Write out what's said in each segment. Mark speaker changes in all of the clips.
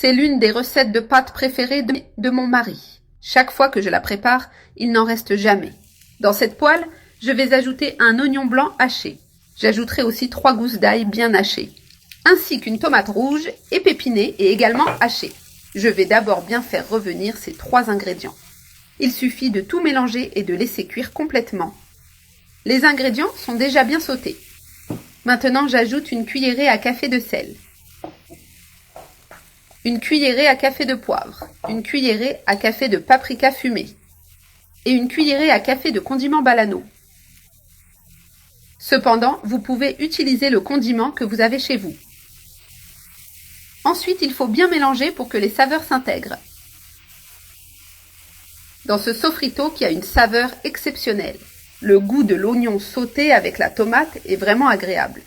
Speaker 1: C'est l'une des recettes de pâtes préférées de mon mari. Chaque fois que je la prépare, il n'en reste jamais. Dans cette poêle, je vais ajouter un oignon blanc haché. J'ajouterai aussi 3 gousses d'ail bien hachées, ainsi qu'une tomate rouge épépinée et également hachée. Je vais d'abord bien faire revenir ces 3 ingrédients. Il suffit de tout mélanger et de laisser cuire complètement. Les ingrédients sont déjà bien sautés. Maintenant, j'ajoute une cuillerée à café de sel, une cuillerée à café de poivre, une cuillerée à café de paprika fumé et une cuillerée à café de condiment balano. Cependant, vous pouvez utiliser le condiment que vous avez chez vous. Ensuite, il faut bien mélanger pour que les saveurs s'intègrent dans ce sofrito qui a une saveur exceptionnelle. Le goût de l'oignon sauté avec la tomate est vraiment agréable.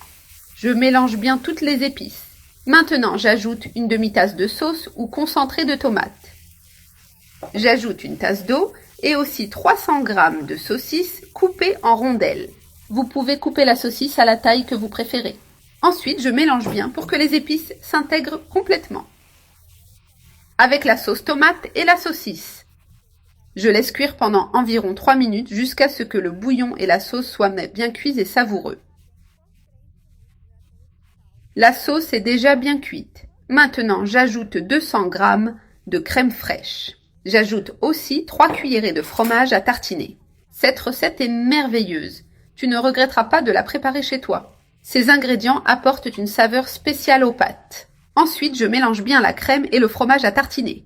Speaker 1: Je mélange bien toutes les épices. Maintenant, j'ajoute une demi-tasse de sauce ou concentré de tomate. J'ajoute une tasse d'eau et aussi 300 g de saucisse coupée en rondelles. Vous pouvez couper la saucisse à la taille que vous préférez. Ensuite, je mélange bien pour que les épices s'intègrent complètement avec la sauce tomate et la saucisse. Je laisse cuire pendant environ 3 minutes jusqu'à ce que le bouillon et la sauce soient bien cuits et savoureux. La sauce est déjà bien cuite. Maintenant, j'ajoute 200 g de crème fraîche. J'ajoute aussi 3 cuillerées de fromage à tartiner. Cette recette est merveilleuse. Tu ne regretteras pas de la préparer chez toi. Ces ingrédients apportent une saveur spéciale aux pâtes. Ensuite, je mélange bien la crème et le fromage à tartiner,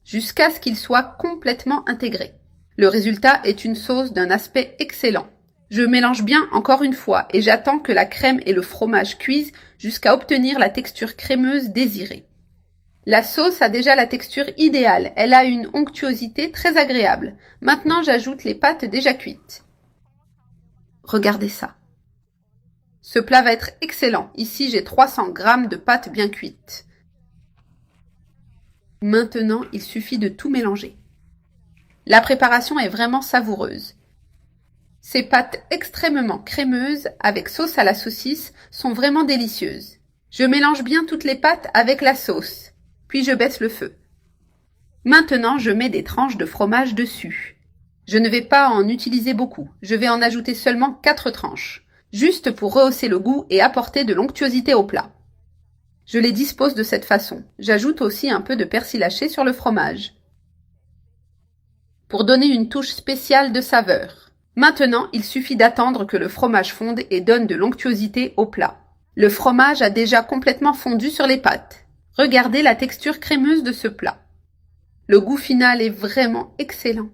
Speaker 1: jusqu'à ce qu'ils soient complètement intégrés. Le résultat est une sauce d'un aspect excellent. Je mélange bien encore une fois et j'attends que la crème et le fromage cuisent jusqu'à obtenir la texture crémeuse désirée. La sauce a déjà la texture idéale, elle a une onctuosité très agréable. Maintenant, j'ajoute les pâtes déjà cuites. Regardez ça. Ce plat va être excellent. Ici, j'ai 300 g de pâtes bien cuites. Maintenant, il suffit de tout mélanger. La préparation est vraiment savoureuse. Ces pâtes extrêmement crémeuses avec sauce à la saucisse sont vraiment délicieuses. Je mélange bien toutes les pâtes avec la sauce, puis je baisse le feu. Maintenant, je mets des tranches de fromage dessus. Je ne vais pas en utiliser beaucoup, je vais en ajouter seulement 4 tranches, juste pour rehausser le goût et apporter de l'onctuosité au plat. Je les dispose de cette façon. J'ajoute aussi un peu de persil haché sur le fromage, pour donner une touche spéciale de saveur. Maintenant, il suffit d'attendre que le fromage fonde et donne de l'onctuosité au plat. Le fromage a déjà complètement fondu sur les pâtes. Regardez la texture crémeuse de ce plat. Le goût final est vraiment excellent.